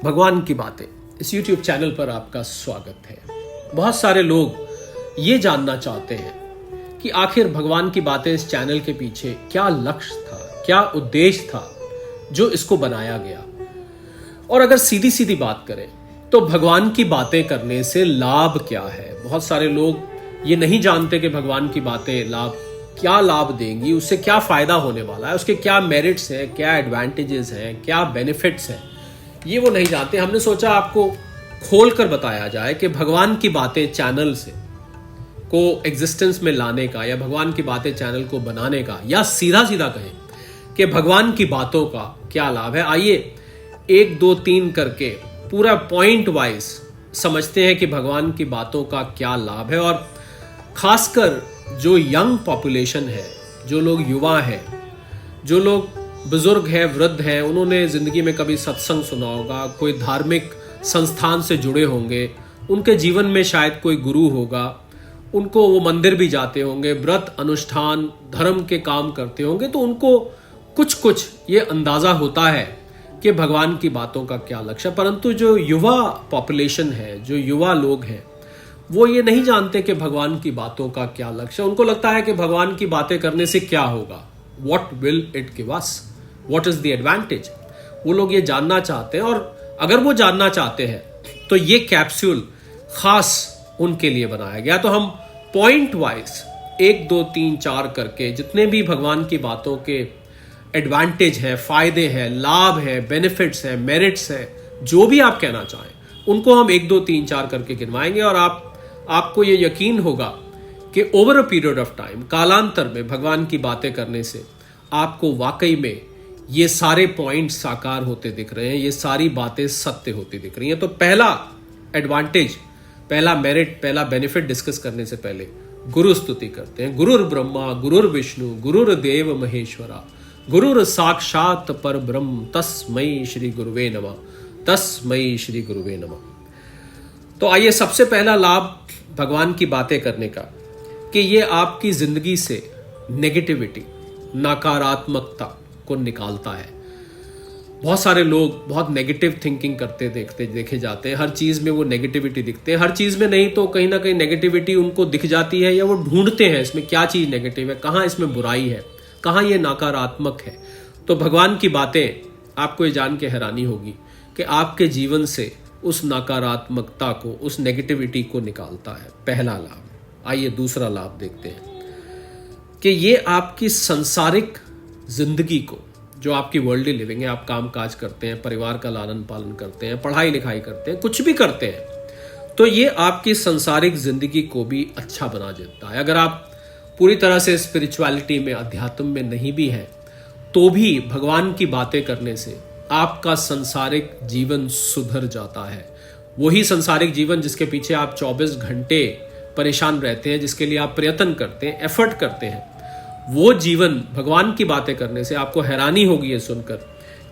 भगवान की बातें इस YouTube चैनल पर आपका स्वागत है। बहुत सारे लोग ये जानना चाहते हैं कि आखिर भगवान की बातें इस चैनल के पीछे क्या लक्ष्य था, क्या उद्देश्य था जो इसको बनाया गया। और अगर सीधी सीधी बात करें तो भगवान की बातें करने से लाभ क्या है। बहुत सारे लोग ये नहीं जानते कि भगवान की बातें क्या लाभ देंगी, उससे क्या फायदा होने वाला है, उसके क्या मेरिट्स हैं, क्या एडवांटेजेस हैं, क्या बेनिफिट्स हैं, ये वो नहीं जानते। हमने सोचा आपको खोल कर बताया जाए कि भगवान की बातें चैनल से को एग्जिस्टेंस में लाने का, या भगवान की बातें चैनल को बनाने का, या सीधा सीधा कहें कि भगवान की बातों का क्या लाभ है। आइए 1 2 3 करके पूरा पॉइंट वाइज समझते हैं कि भगवान की बातों का क्या लाभ है। और खासकर जो यंग पॉपुलेशन है, जो लोग युवा हैं, जो लोग बुजुर्ग हैं, वृद्ध हैं, उन्होंने जिंदगी में कभी सत्संग सुना होगा, कोई धार्मिक संस्थान से जुड़े होंगे, उनके जीवन में शायद कोई गुरु होगा, उनको वो मंदिर भी जाते होंगे, व्रत अनुष्ठान धर्म के काम करते होंगे, तो उनको कुछ ये अंदाजा होता है कि भगवान की बातों का क्या लक्ष्य। परंतु जो युवा पॉपुलेशन है, जो युवा लोग हैं, वो ये नहीं जानते कि भगवान की बातों का क्या लक्ष्य। उनको लगता है कि भगवान की बातें करने से क्या होगा, what will it give us, what is the advantage. वो लोग ये जानना चाहते हैं। और अगर वो जानना चाहते हैं तो ये कैप्सूल खास उनके लिए बनाया गया। तो हम पॉइंट वाइज 1 2 3 4 करके जितने भी भगवान की बातों के एडवांटेज हैं, फायदे हैं, लाभ हैं, बेनिफिट्स हैं, मेरिट्स हैं, जो भी आप कहना चाहें, उनको हम 1 2 3 4 करके गिनवाएंगे। और आपको ये यकीन होगा कि over a period of time, कालांतर में भगवान की बातें करने से आपको वाकई में ये सारे पॉइंट्स साकार होते दिख रहे हैं, ये सारी बातें सत्य होती दिख रही हैं। तो पहला एडवांटेज, पहला मेरिट, पहला बेनिफिट डिस्कस करने से पहले गुरु स्तुति करते हैं। गुरुर ब्रह्मा गुरुर्विष्णु गुरुर्देव महेश्वरा गुरुर साक्षात पर ब्रह्म तस्मै श्री गुरुवे नमः, तस्मै श्री गुरुवे नमः। तो आइए, सबसे पहला लाभ भगवान की बातें करने का कि ये आपकी जिंदगी से नेगेटिविटी, नकारात्मकता को निकालता है। बहुत सारे लोग बहुत नेगेटिव थिंकिंग करते देखे जाते हैं। हर चीज में वो नेगेटिविटी दिखते हैं, हर चीज में नहीं तो कहीं ना कहीं नेगेटिविटी उनको दिख जाती है, या वो ढूंढते हैं इसमें क्या चीज नेगेटिव है, कहाँ इसमें बुराई है, कहाँ ये नकारात्मक है। तो भगवान की बातें, आपको ये जान के हैरानी होगी कि आपके जीवन से उस नकारात्मकता को, उस नेगेटिविटी को निकालता है। पहला लाभ। आइए दूसरा लाभ देखते हैं कि ये आपकी संसारिक जिंदगी को, जो आपकी वर्ल्डली लिविंग है, आप काम काज करते हैं, परिवार का लालन पालन करते हैं, पढ़ाई लिखाई करते हैं, कुछ भी करते हैं, तो ये आपकी संसारिक जिंदगी को भी अच्छा बना देता है। अगर आप पूरी तरह से स्पिरिचुअलिटी में, अध्यात्म में नहीं भी हैं, तो भी भगवान की बातें करने से आपका संसारिक जीवन सुधर जाता है। वही संसारिक जीवन जिसके पीछे आप 24 घंटे परेशान रहते हैं, जिसके लिए आप प्रयत्न करते हैं, एफर्ट करते हैं, वो जीवन भगवान की बातें करने से आपको हैरानी होगी ये सुनकर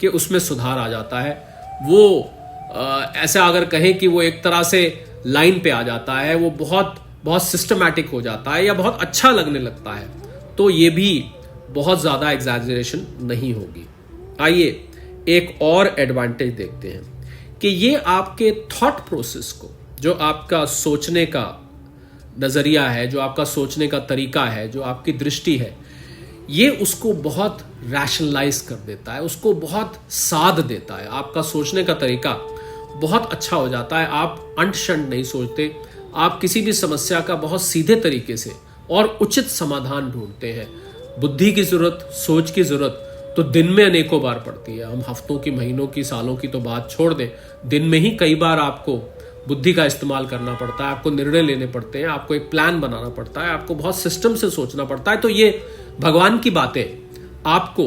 कि उसमें सुधार आ जाता है। वो ऐसा अगर कहें कि वो एक तरह से लाइन पे आ जाता है, वो बहुत बहुत सिस्टमैटिक हो जाता है, या बहुत अच्छा लगने लगता है। तो ये भी बहुत ज़्यादा एग्जैजरेशन नहीं होगी। आइए एक और एडवांटेज देखते हैं कि ये आपके थॉट प्रोसेस को, जो आपका सोचने का नज़रिया है, जो आपका सोचने का तरीका है, जो आपकी दृष्टि है, ये उसको बहुत रैशनलाइज कर देता है, उसको बहुत साध देता है। आपका सोचने का तरीका बहुत अच्छा हो जाता है। आप अंट शंट नहीं सोचते, आप किसी भी समस्या का बहुत सीधे तरीके से और उचित समाधान ढूंढते हैं। बुद्धि की ज़रूरत, सोच की ज़रूरत तो दिन में अनेकों बार पड़ती है। हम हफ्तों की, महीनों की, सालों की तो बात छोड़ दें, दिन में ही कई बार आपको बुद्धि का इस्तेमाल करना पड़ता है, आपको निर्णय लेने पड़ते हैं, आपको एक प्लान बनाना पड़ता है, आपको बहुत सिस्टम से सोचना पड़ता है। तो ये भगवान की बातें आपको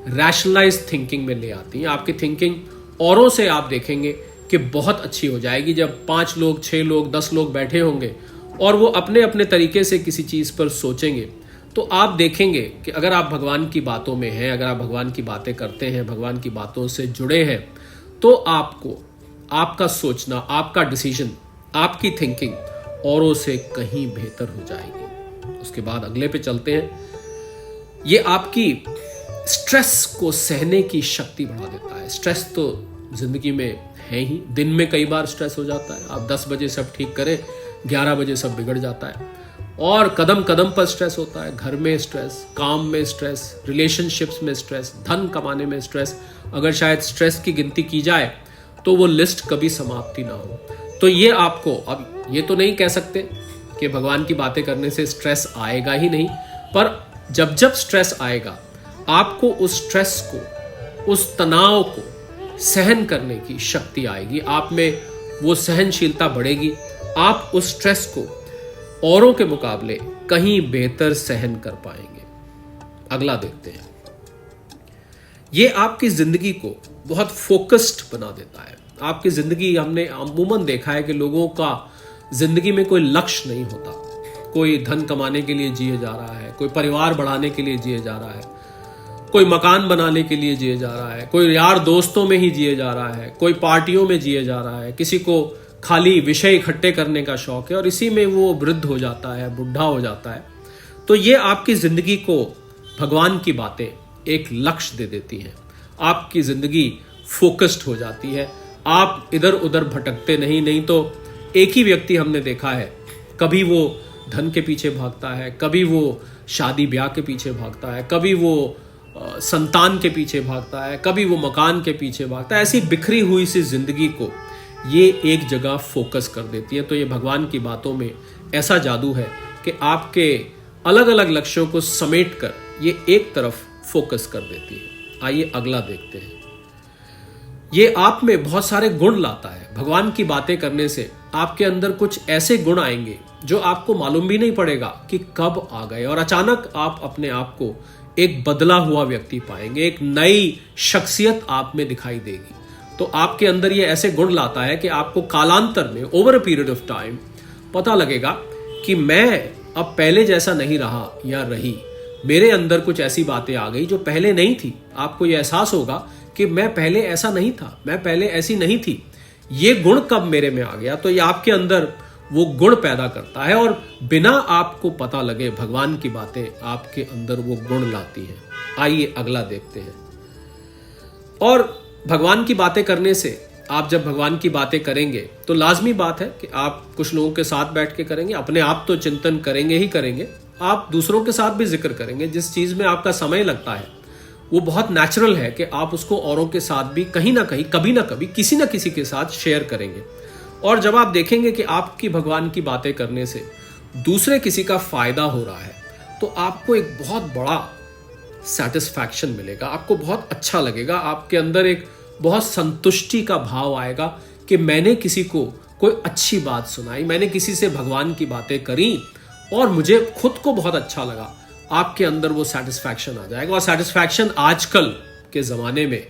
रैशनलाइज थिंकिंग में ले आती हैं। आपकी थिंकिंग औरों से आप देखेंगे कि बहुत अच्छी हो जाएगी। जब 5 लोग, 6 लोग, 10 लोग बैठे होंगे और वो अपने अपने तरीके से किसी चीज़ पर सोचेंगे, तो आप देखेंगे कि अगर आप भगवान की बातों में हैं, अगर आप भगवान की बातें करते हैं, भगवान की बातों से जुड़े हैं, तो आपको आपका सोचना, आपका डिसीजन, आपकी थिंकिंग औरों से कहीं बेहतर हो जाएगी। उसके बाद अगले पे चलते हैं। ये आपकी स्ट्रेस को सहने की शक्ति बढ़ा देता है। स्ट्रेस तो जिंदगी में है ही। दिन में कई बार स्ट्रेस हो जाता है, आप 10 बजे सब ठीक करें, 11 बजे सब बिगड़ जाता है। और कदम कदम पर स्ट्रेस होता है, घर में स्ट्रेस, काम में स्ट्रेस, रिलेशनशिप्स में स्ट्रेस, धन कमाने में स्ट्रेस। अगर शायद स्ट्रेस की गिनती की जाए तो वो लिस्ट कभी समाप्ति ना हो। तो ये आपको, अब ये तो नहीं कह सकते कि भगवान की बातें करने से स्ट्रेस आएगा ही नहीं, पर जब जब स्ट्रेस आएगा आपको उस स्ट्रेस को, उस तनाव को सहन करने की शक्ति आएगी, आप में वो सहनशीलता बढ़ेगी, आप उस स्ट्रेस को औरों के मुकाबले कहीं बेहतर सहन कर पाएंगे। अगला देखते हैं। ये आपकी जिंदगी को बहुत फोकस्ड बना देता है। आपकी जिंदगी, हमने अमूमन देखा है कि लोगों का जिंदगी में कोई लक्ष्य नहीं होता। कोई धन कमाने के लिए जिए जा रहा है, कोई परिवार बढ़ाने के लिए जिए जा रहा है, कोई मकान बनाने के लिए जिए जा रहा है, कोई यार दोस्तों में ही जिए जा रहा है, कोई पार्टियों में जिए जा रहा है, किसी को खाली विषय इकट्ठे करने का शौक है और इसी में वो वृद्ध हो जाता है, बुढ़ा हो जाता है। तो ये आपकी जिंदगी को, भगवान की बातें एक लक्ष्य दे देती हैं। आपकी जिंदगी फोकस्ड हो जाती है, आप इधर उधर भटकते नहीं तो एक ही व्यक्ति हमने देखा है, कभी वो धन के पीछे भागता है, कभी वो शादी ब्याह के पीछे भागता है, कभी वो संतान के पीछे भागता है, कभी वो मकान के पीछे भागता है। ऐसी बिखरी हुई सी जिंदगी को ये एक जगह फोकस कर देती है। तो ये भगवान की बातों में ऐसा जादू है कि आपके अलग अलग लक्ष्यों को समेट कर ये एक तरफ फोकस कर देती है। आइए अगला देखते हैं। ये आप में बहुत सारे गुण लाता है। भगवान की बातें करने से आपके अंदर कुछ ऐसे गुण आएंगे जो आपको मालूम भी नहीं पड़ेगा कि कब आ गए, और अचानक आप अपने आप को एक बदला हुआ व्यक्ति पाएंगे, एक नई शख्सियत आप में दिखाई देगी। तो आपके अंदर ये ऐसे गुण लाता है कि आपको कालांतर में, over a period of time, पता लगेगा कि मैं अब पहले जैसा नहीं रहा या रही, मेरे अंदर कुछ ऐसी बातें आ गई जो पहले नहीं थी। आपको ये एहसास होगा कि मैं पहले ऐसा नहीं था, मैं पहले ऐसी नहीं थी, ये गुण कब मेरे में आ गया। तो ये आपके अंदर वो गुण पैदा करता है और बिना आपको पता लगे भगवान की बातें आपके अंदर वो गुण लाती हैं। आइए अगला देखते हैं। और भगवान की बातें करने से, आप जब भगवान की बातें करेंगे तो लाजमी बात है कि आप कुछ लोगों के साथ बैठ के करेंगे, अपने आप तो चिंतन करेंगे ही करेंगे, आप दूसरों के साथ भी जिक्र करेंगे। जिस चीज में आपका समय लगता है वो बहुत नेचुरल है कि आप उसको औरों के साथ भी कहीं ना कहीं, कभी ना कभी, किसी ना किसी के साथ शेयर करेंगे। और जब आप देखेंगे कि आपकी भगवान की बातें करने से दूसरे किसी का फायदा हो रहा है तो आपको एक बहुत बड़ा सेटिस्फैक्शन मिलेगा, आपको बहुत अच्छा लगेगा, आपके अंदर एक बहुत संतुष्टि का भाव आएगा कि मैंने किसी को कोई अच्छी बात सुनाई, मैंने किसी से भगवान की बातें करी और मुझे खुद को बहुत अच्छा लगा। आपके अंदर वो सेटिस्फैक्शन आ जाएगा। और सेटिस्फैक्शन आजकल के ज़माने में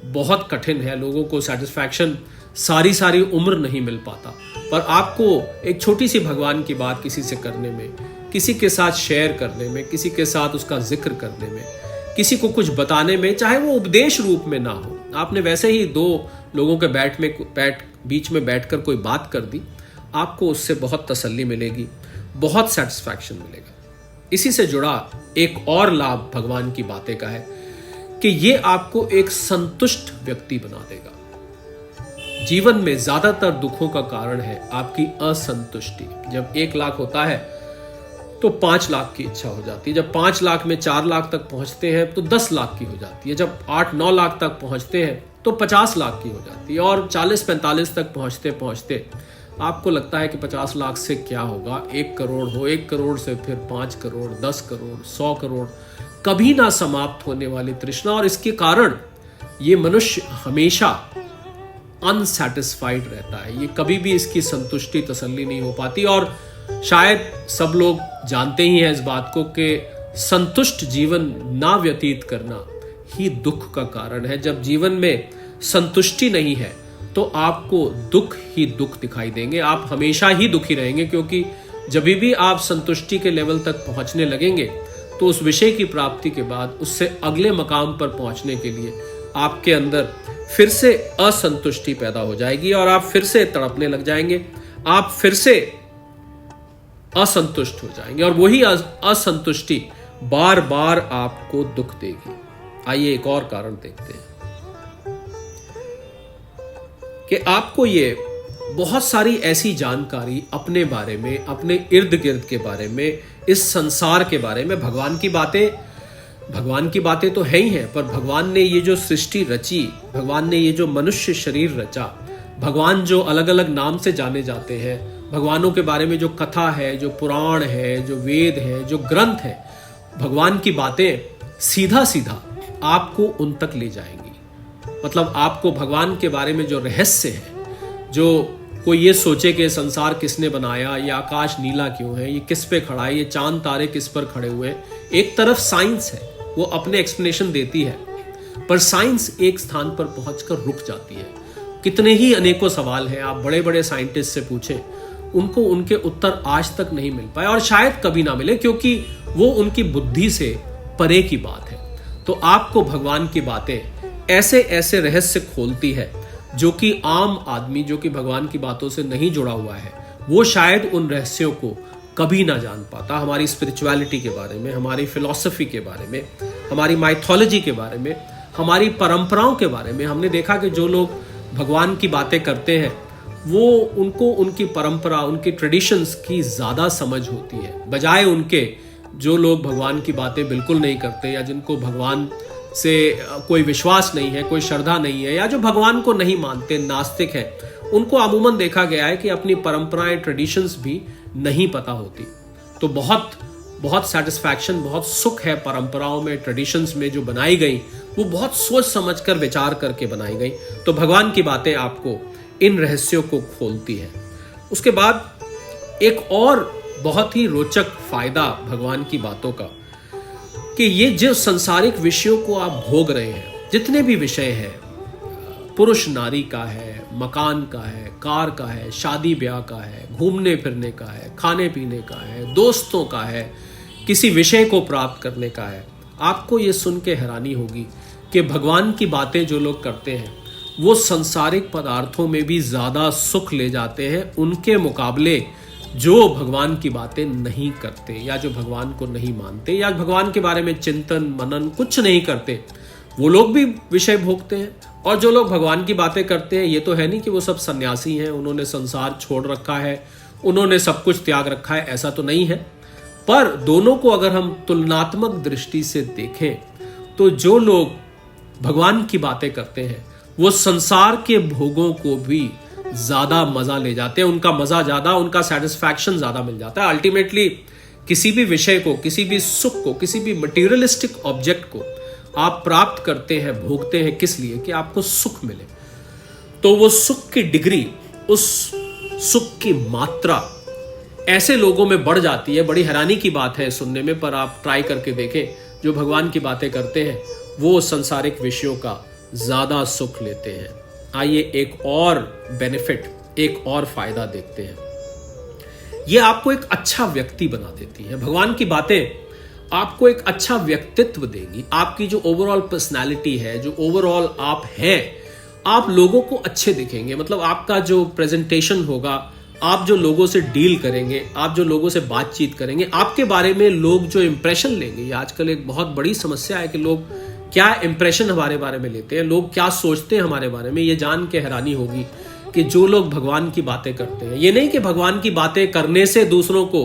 बहुत कठिन है। लोगों को सेटिस्फैक्शन सारी उम्र नहीं मिल पाता, पर आपको एक छोटी सी भगवान की बात किसी से करने में, किसी के साथ शेयर करने में, किसी के साथ उसका जिक्र करने में, किसी को कुछ बताने में, चाहे वो उपदेश रूप में ना हो, आपने वैसे ही दो लोगों के बीच में बैठकर कोई बात कर दी, आपको उससे बहुत तसल्ली मिलेगी, बहुत सेटिस्फैक्शन मिलेगा। इसी से जुड़ा एक और लाभ भगवान की बातें का है कि ये आपको एक संतुष्ट व्यक्ति बना देगा। जीवन में ज्यादातर दुखों का कारण है आपकी असंतुष्टि। जब 1 लाख होता है तो 5 लाख की इच्छा हो जाती है, जब 5 लाख में 4 लाख तक पहुंचते हैं तो 10 लाख की हो जाती है, जब 8-9 लाख तक पहुंचते हैं तो 50 लाख की हो जाती है, और 40-45 तक पहुंचते पहुंचते आपको लगता है कि 50 लाख से क्या होगा, 1 करोड़ हो, 1 करोड़ से फिर 5 करोड़, 10 करोड़, 100 करोड़, कभी ना समाप्त होने वाली तृष्णा। और इसके कारण ये मनुष्य हमेशा अनसैटिस्फाइड रहता है, ये कभी भी इसकी संतुष्टि, तसल्ली नहीं हो पाती। और शायद सब लोग जानते ही हैं इस बात को कि संतुष्ट जीवन ना व्यतीत करना ही दुख का कारण है। जब जीवन में संतुष्टि नहीं है तो आपको दुख ही दुख दिखाई देंगे, आप हमेशा ही दुखी रहेंगे, क्योंकि जब भी आप संतुष्टि के लेवल तक पहुंचने लगेंगे तो उस विषय की प्राप्ति के बाद उससे अगले मकाम पर पहुंचने के लिए आपके अंदर फिर से असंतुष्टि पैदा हो जाएगी और आप फिर से तड़पने लग जाएंगे, आप फिर से असंतुष्ट हो जाएंगे और वही असंतुष्टि बार बार आपको दुख देगी। आइए एक और कारण देखते हैं। कि आपको ये बहुत सारी ऐसी जानकारी अपने बारे में, अपने इर्द गिर्द के बारे में, इस संसार के बारे में, भगवान की बातें तो है ही हैं, पर भगवान ने ये जो सृष्टि रची, भगवान ने ये जो मनुष्य शरीर रचा, भगवान जो अलग अलग नाम से जाने जाते हैं, भगवानों के बारे में जो कथा है, जो पुराण है, जो वेद है, जो ग्रंथ है, भगवान की बातें सीधा सीधा आपको उन तक ले जाएंगी। मतलब आपको भगवान के बारे में जो रहस्य है, जो कोई ये सोचे कि संसार किसने बनाया, ये आकाश नीला क्यों है, ये किस पे खड़ा है, ये चांद तारे किस पर खड़े हुए हैं, एक तरफ साइंस है, वो अपने एक्सप्लेनेशन देती है, पर साइंस एक स्थान पर पहुंचकर रुक जाती है। कितने ही अनेकों सवाल हैं, आप बड़े बड़े साइंटिस्ट से पूछें, उनको उनके उत्तर आज तक नहीं मिल पाए और शायद कभी ना मिले, क्योंकि वो उनकी बुद्धि से परे की बात है। तो आपको भगवान की बातें ऐसे ऐसे रहस्य खोलती है जो कि आम आदमी, जो कि भगवान की बातों से नहीं जुड़ा हुआ है, वो शायद उन रहस्यों को कभी ना जान पाता। हमारी स्पिरिचुअलिटी के बारे में, हमारी फिलॉसफी के बारे में, हमारी माइथोलॉजी के बारे में, हमारी परंपराओं के बारे में। हमने देखा कि जो लोग भगवान की बातें करते हैं वो उनको उनकी परंपरा, उनकी ट्रेडिशंस की ज़्यादा समझ होती है, बजाय उनके जो लोग भगवान की बातें बिल्कुल नहीं करते, या जिनको भगवान से कोई विश्वास नहीं है, कोई श्रद्धा नहीं है, या जो भगवान को नहीं मानते, नास्तिक है, उनको अमूमन देखा गया है कि अपनी परंपराएं, ट्रेडिशंस भी नहीं पता होती। तो बहुत बहुत सेटिस्फैक्शन, बहुत सुख है परंपराओं में, ट्रेडिशंस में जो बनाई गई, वो बहुत सोच समझ कर, विचार करके बनाई गई। तो भगवान की बातें आपको इन रहस्यों को खोलती है। उसके बाद एक और बहुत ही रोचक फायदा भगवान की बातों का, कि ये जो संसारिक विषयों को आप भोग रहे हैं, जितने भी विषय हैं, पुरुष नारी का है, मकान का है, कार का है, शादी ब्याह का है, घूमने फिरने का है, खाने पीने का है, दोस्तों का है, किसी विषय को प्राप्त करने का है, आपको ये सुन के हैरानी होगी कि भगवान की बातें जो लोग करते हैं वो संसारिक पदार्थों में भी ज़्यादा सुख ले जाते हैं उनके मुकाबले जो भगवान की बातें नहीं करते, या जो भगवान को नहीं मानते, या भगवान के बारे में चिंतन मनन कुछ नहीं करते। वो लोग भी विषय भोगते हैं, और जो लोग भगवान की बातें करते हैं, ये तो है नहीं कि वो सब सन्यासी हैं, उन्होंने संसार छोड़ रखा है, उन्होंने सब कुछ त्याग रखा है, ऐसा तो नहीं है। पर दोनों को अगर हम तुलनात्मक दृष्टि से देखें तो जो लोग भगवान की बातें करते हैं वो संसार के भोगों को भी ज्यादा मजा ले जाते हैं, उनका मजा ज्यादा, उनका सेटिस्फैक्शन ज्यादा मिल जाता है। अल्टीमेटली किसी भी विषय को, किसी भी सुख को, किसी भी मटेरियलिस्टिक ऑब्जेक्ट को आप प्राप्त करते हैं, भोगते हैं, किस लिए? कि आपको सुख मिले। तो वो सुख की डिग्री, उस सुख की मात्रा ऐसे लोगों में बढ़ जाती है। बड़ी हैरानी की बात है सुनने में, पर आप ट्राई करके देखें। जो भगवान की बातें करते हैं वो संसारिक विषयों का ज्यादा सुख लेते हैं। आइए एक और बेनिफिट, एक और फायदा देखते हैं। ये आपको एक अच्छा व्यक्ति बना देती है। भगवान की बातें आपको एक अच्छा व्यक्तित्व देंगी। आपकी जो ओवरऑल पर्सनालिटी है, जो ओवरऑल आप हैं, आप लोगों को अच्छे दिखेंगे। मतलब आपका जो प्रेजेंटेशन होगा, आप जो लोगों से डील करेंगे, आप जो लोगों से बातचीत करेंगे, आपके बारे में लोग जो इंप्रेशन लेंगे। ये आजकल एक बहुत बड़ी समस्या है कि लोग क्या इंप्रेशन हमारे बारे में लेते हैं, लोग क्या सोचते हैं हमारे बारे में। ये जान के हैरानी होगी कि जो लोग भगवान की बातें करते हैं, ये नहीं कि भगवान की बातें करने से दूसरों को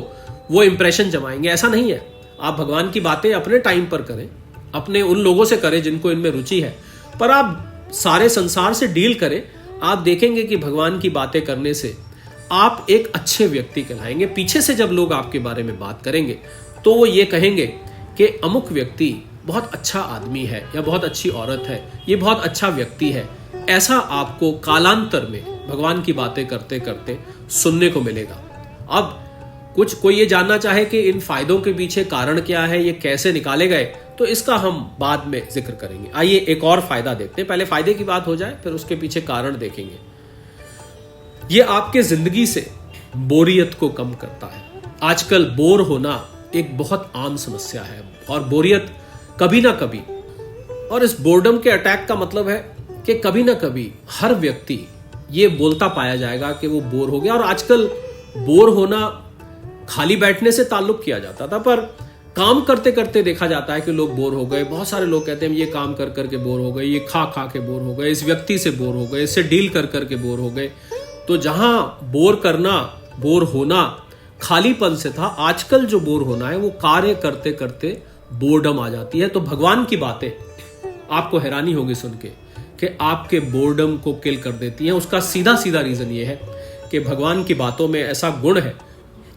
वो इंप्रेशन जमाएंगे, ऐसा नहीं है। आप भगवान की बातें अपने टाइम पर करें, अपने उन लोगों से करें जिनको इनमें रुचि है, पर आप सारे संसार से डील करें। आप देखेंगे कि भगवान की बातें करने से आप एक अच्छे व्यक्ति कहलाएंगे। पीछे से जब लोग आपके बारे में बात करेंगे तो वो ये कहेंगे कि अमुक व्यक्ति बहुत अच्छा आदमी है, या बहुत अच्छी औरत है, ये बहुत अच्छा व्यक्ति है। ऐसा आपको कालांतर में भगवान की बातें करते करते सुनने को मिलेगा। अब कुछ कोई ये जानना चाहे कि इन फायदों के पीछे कारण क्या है, ये कैसे निकाले गए, तो इसका हम बाद में जिक्र करेंगे। आइए एक और फायदा देखते हैं। पहले फायदे की बात हो जाए, फिर उसके पीछे कारण देखेंगे। ये आपके जिंदगी से बोरियत को कम करता है। आजकल बोर होना एक बहुत आम समस्या है, और बोरियत कभी ना कभी, और इस बोर्डम के अटैक का मतलब है कि कभी ना कभी हर व्यक्ति ये बोलता पाया जाएगा कि वो बोर हो गया। और आजकल बोर होना खाली बैठने से ताल्लुक किया जाता था, पर काम करते करते देखा जाता है कि लोग बोर हो गए। बहुत सारे लोग कहते हैं ये काम कर करके बोर हो गए, ये खा खा के बोर हो गए, इस व्यक्ति से बोर हो गए, इससे डील कर करके बोर हो गए। तो जहां बोर करना, बोर होना खालीपन से था, आजकल जो बोर होना है वो कार्य करते करते बोर्डम आ जाती है। तो भगवान की बातें आपको हैरानी होगी सुन के कि आपके बोर्डम को किल कर देती हैं। उसका सीधा सीधा रीजन ये है कि भगवान की बातों में ऐसा गुण है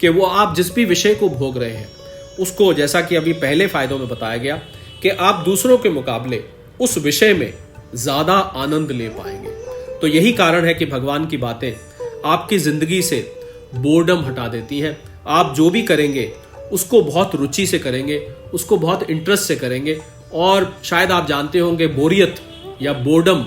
कि वो आप जिस भी विषय को भोग रहे हैं उसको, जैसा कि अभी पहले फायदों में बताया गया, कि आप दूसरों के मुकाबले उस विषय में ज्यादा आनंद ले पाएंगे। तो यही कारण है कि भगवान की बातें आपकी जिंदगी से बोर्डम हटा देती हैं। आप जो भी करेंगे उसको बहुत रुचि से करेंगे, उसको बहुत इंटरेस्ट से करेंगे। और शायद आप जानते होंगे बोरियत या बोर्डम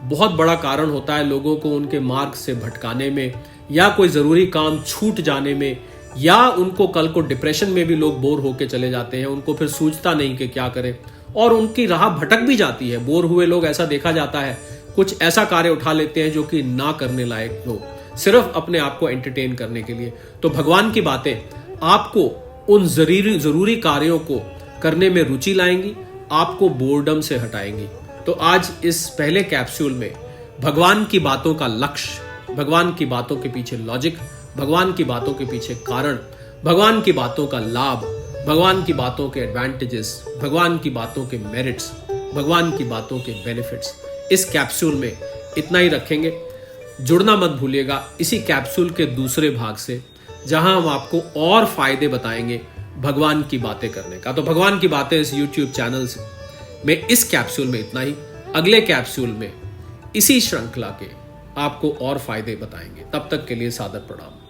बहुत बड़ा कारण होता है लोगों को उनके मार्ग से भटकाने में, या कोई जरूरी काम छूट जाने में, या उनको कल को डिप्रेशन में भी लोग बोर होके चले जाते हैं। उनको फिर सूझता नहीं कि क्या करें, और उनकी राह भटक भी जाती है। बोर हुए लोग, ऐसा देखा जाता है, कुछ ऐसा कार्य उठा लेते हैं जो कि ना करने लायक हो, सिर्फ अपने आप को एंटरटेन करने के लिए। तो भगवान की बातें आपको उन जरूरी कार्यों को करने में रुचि लाएंगी, आपको बोर्डम से हटाएंगी। तो आज इस पहले कैप्सूल में भगवान की बातों का लक्ष्य, भगवान की बातों के पीछे लॉजिक, भगवान की बातों के पीछे कारण, भगवान की बातों का लाभ, भगवान की बातों के एडवांटेजेस, भगवान की बातों के मेरिट्स, भगवान की बातों के बेनिफिट्स, इस कैप्सूल में इतना ही रखेंगे। जुड़ना मत भूलिएगा इसी कैप्सूल के दूसरे भाग से, जहां हम आपको और फायदे बताएंगे भगवान की बातें करने का। तो भगवान की बातें इस YouTube चैनल में इस कैप्सूल में इतना ही। अगले कैप्सूल में इसी श्रृंखला के आपको और फायदे बताएंगे। तब तक के लिए सादर प्रणाम।